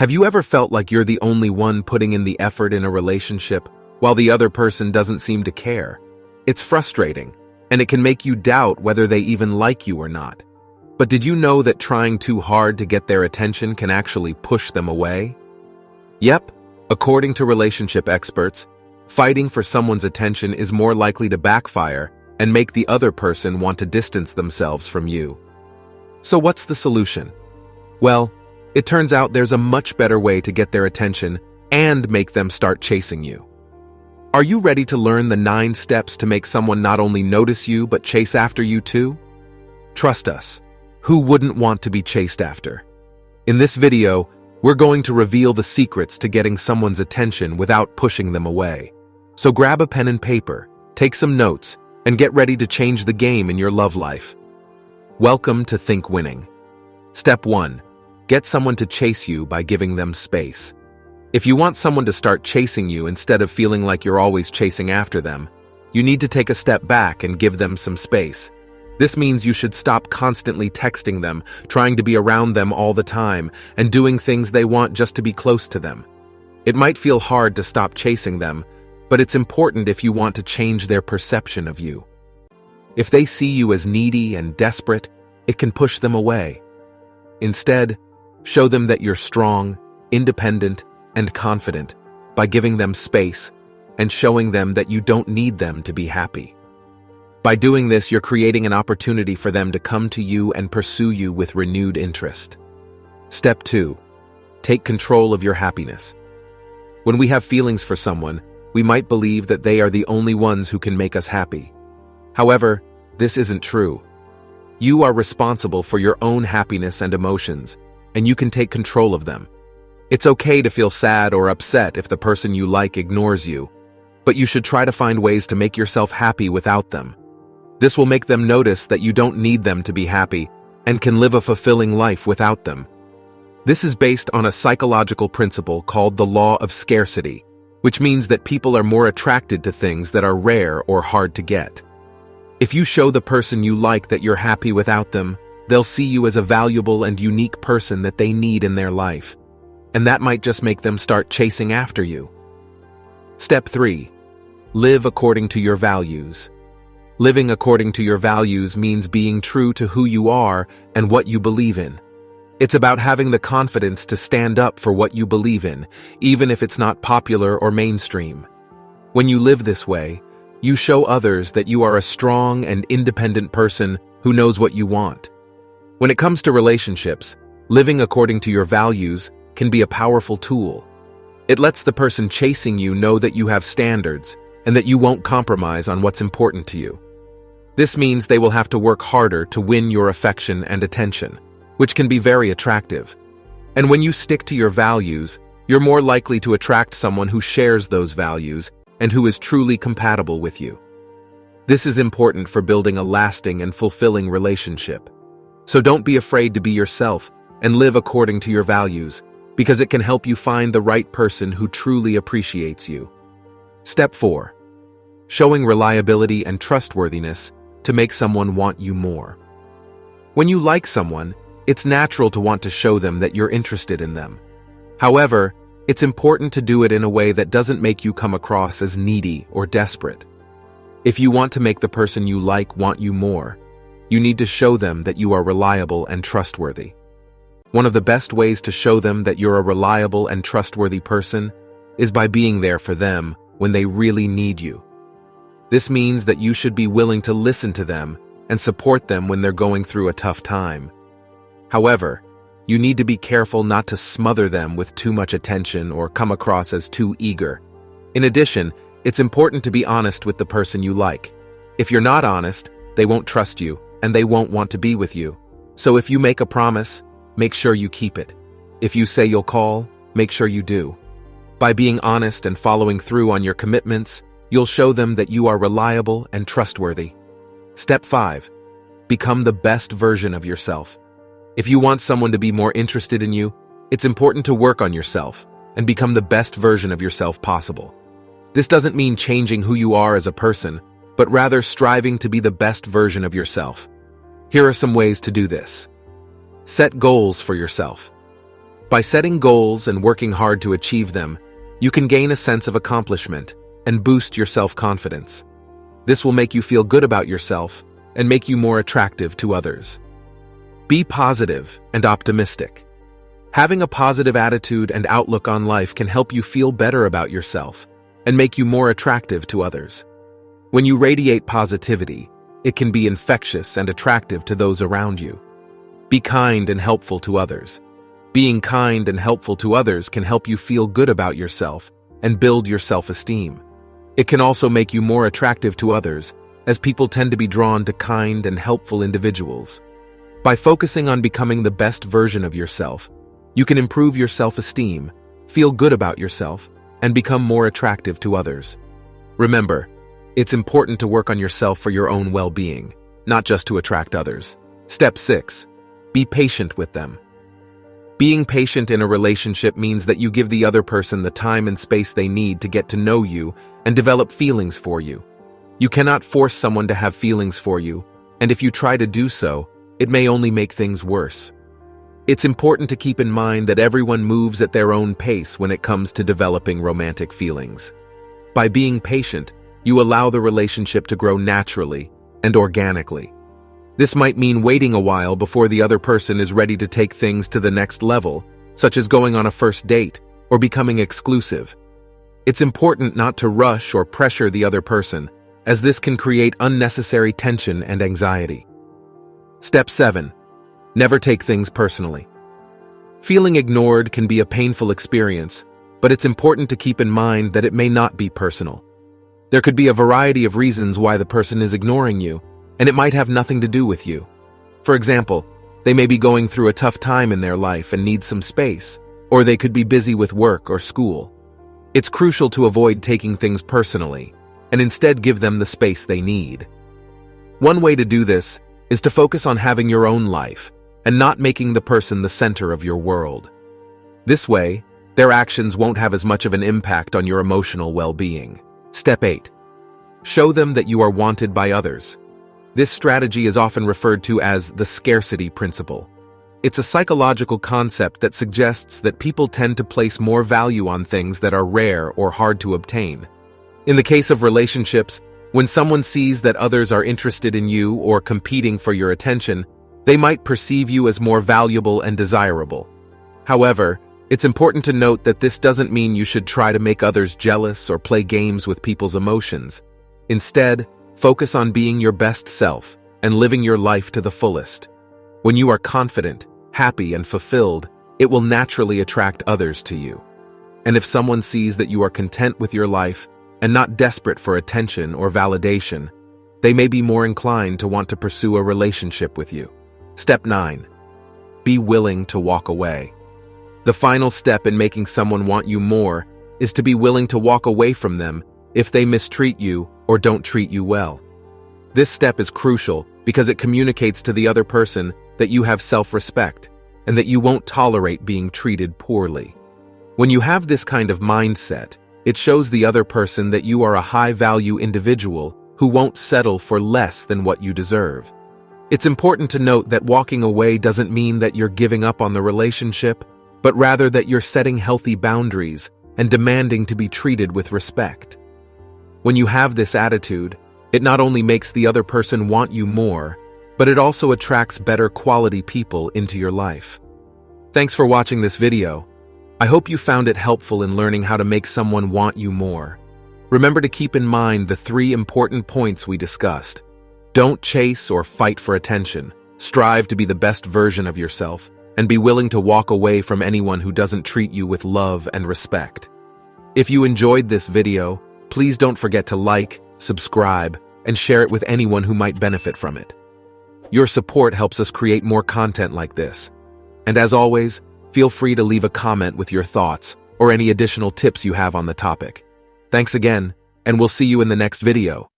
Have you ever felt like you're the only one putting in the effort in a relationship while the other person doesn't seem to care? It's frustrating, and it can make you doubt whether they even like you or not. But did you know that trying too hard to get their attention can actually push them away? Yep, according to relationship experts, fighting for someone's attention is more likely to backfire and make the other person want to distance themselves from you. So what's the solution? Well, it turns out there's a much better way to get their attention and make them start chasing you. Are you ready to learn the 9 steps to make someone not only notice you but chase after you too? Trust us, who wouldn't want to be chased after? In this video, we're going to reveal the secrets to getting someone's attention without pushing them away. So grab a pen and paper, take some notes, and get ready to change the game in your love life. Welcome to Think Winning. Step 1. Get someone to chase you by giving them space. If you want someone to start chasing you instead of feeling like you're always chasing after them, you need to take a step back and give them some space. This means you should stop constantly texting them, trying to be around them all the time, and doing things they want just to be close to them. It might feel hard to stop chasing them, but it's important if you want to change their perception of you. If they see you as needy and desperate, it can push them away. Instead, show them that you're strong, independent, and confident by giving them space and showing them that you don't need them to be happy. By doing this, you're creating an opportunity for them to come to you and pursue you with renewed interest. Step 2. Take control of your happiness. When we have feelings for someone, we might believe that they are the only ones who can make us happy. However, this isn't true. You are responsible for your own happiness and emotions, and you can take control of them. It's okay to feel sad or upset if the person you like ignores you, but you should try to find ways to make yourself happy without them. This will make them notice that you don't need them to be happy and can live a fulfilling life without them. This is based on a psychological principle called the law of scarcity, which means that people are more attracted to things that are rare or hard to get. If you show the person you like that you're happy without them, they'll see you as a valuable and unique person that they need in their life, and that might just make them start chasing after you. Step 3. Live according to your values. Living according to your values means being true to who you are and what you believe in. It's about having the confidence to stand up for what you believe in, even if it's not popular or mainstream. When you live this way, you show others that you are a strong and independent person who knows what you want. When it comes to relationships, living according to your values can be a powerful tool. It lets the person chasing you know that you have standards and that you won't compromise on what's important to you. This means they will have to work harder to win your affection and attention, which can be very attractive. And when you stick to your values, you're more likely to attract someone who shares those values and who is truly compatible with you. This is important for building a lasting and fulfilling relationship. So don't be afraid to be yourself and live according to your values, because it can help you find the right person who truly appreciates you. Step 4. Showing reliability and trustworthiness to make someone want you more. When you like someone, it's natural to want to show them that you're interested in them. However, it's important to do it in a way that doesn't make you come across as needy or desperate. If you want to make the person you like want you more, you need to show them that you are reliable and trustworthy. One of the best ways to show them that you're a reliable and trustworthy person is by being there for them when they really need you. This means that you should be willing to listen to them and support them when they're going through a tough time. However, you need to be careful not to smother them with too much attention or come across as too eager. In addition, it's important to be honest with the person you like. If you're not honest, they won't trust you and they won't want to be with you. So if you make a promise, make sure you keep it. If you say you'll call, make sure you do. By being honest and following through on your commitments, you'll show them that you are reliable and trustworthy. Step 5. Become the best version of yourself. If you want someone to be more interested in you, it's important to work on yourself and become the best version of yourself possible. This doesn't mean changing who you are as a person, but rather striving to be the best version of yourself. Here are some ways to do this. Set goals for yourself. By setting goals and working hard to achieve them, you can gain a sense of accomplishment and boost your self-confidence. This will make you feel good about yourself and make you more attractive to others. Be positive and optimistic. Having a positive attitude and outlook on life can help you feel better about yourself and make you more attractive to others. When you radiate positivity, it can be infectious and attractive to those around you. Be kind and helpful to others. Being kind and helpful to others can help you feel good about yourself and build your self-esteem. It can also make you more attractive to others, as people tend to be drawn to kind and helpful individuals. By focusing on becoming the best version of yourself, you can improve your self-esteem, feel good about yourself, and become more attractive to others. Remember, it's important to work on yourself for your own well-being, not just to attract others. Step 6. Be patient with them. Being patient in a relationship means that you give the other person the time and space they need to get to know you and develop feelings for you. You cannot force someone to have feelings for you, and if you try to do so, it may only make things worse. It's important to keep in mind that everyone moves at their own pace when it comes to developing romantic feelings. By being patient, you allow the relationship to grow naturally and organically. This might mean waiting a while before the other person is ready to take things to the next level, such as going on a first date or becoming exclusive. It's important not to rush or pressure the other person, as this can create unnecessary tension and anxiety. Step 7. Never take things personally. Feeling ignored can be a painful experience, but it's important to keep in mind that it may not be personal. There could be a variety of reasons why the person is ignoring you, and it might have nothing to do with you. For example, they may be going through a tough time in their life and need some space, or they could be busy with work or school. It's crucial to avoid taking things personally, and instead give them the space they need. One way to do this is to focus on having your own life and not making the person the center of your world. This way, their actions won't have as much of an impact on your emotional well-being. Step 8. Show them that you are wanted by others. This strategy is often referred to as the scarcity principle. It's a psychological concept that suggests that people tend to place more value on things that are rare or hard to obtain. In the case of relationships, when someone sees that others are interested in you or competing for your attention, they might perceive you as more valuable and desirable. However, it's important to note that this doesn't mean you should try to make others jealous or play games with people's emotions. Instead, focus on being your best self and living your life to the fullest. When you are confident, happy, and fulfilled, it will naturally attract others to you. And if someone sees that you are content with your life and not desperate for attention or validation, they may be more inclined to want to pursue a relationship with you. Step 9. Be willing to walk away. The final step in making someone want you more is to be willing to walk away from them if they mistreat you or don't treat you well. This step is crucial because it communicates to the other person that you have self-respect and that you won't tolerate being treated poorly. When you have this kind of mindset, it shows the other person that you are a high-value individual who won't settle for less than what you deserve. It's important to note that walking away doesn't mean that you're giving up on the relationship, but rather that you're setting healthy boundaries and demanding to be treated with respect. When you have this attitude, it not only makes the other person want you more, but it also attracts better quality people into your life. Thanks for watching this video. I hope you found it helpful in learning how to make someone want you more. Remember to keep in mind the 3 important points we discussed. Don't chase or fight for attention. Strive to be the best version of yourself, and be willing to walk away from anyone who doesn't treat you with love and respect. If you enjoyed this video, please don't forget to like, subscribe, and share it with anyone who might benefit from it. Your support helps us create more content like this. And as always, feel free to leave a comment with your thoughts or any additional tips you have on the topic. Thanks again, and we'll see you in the next video.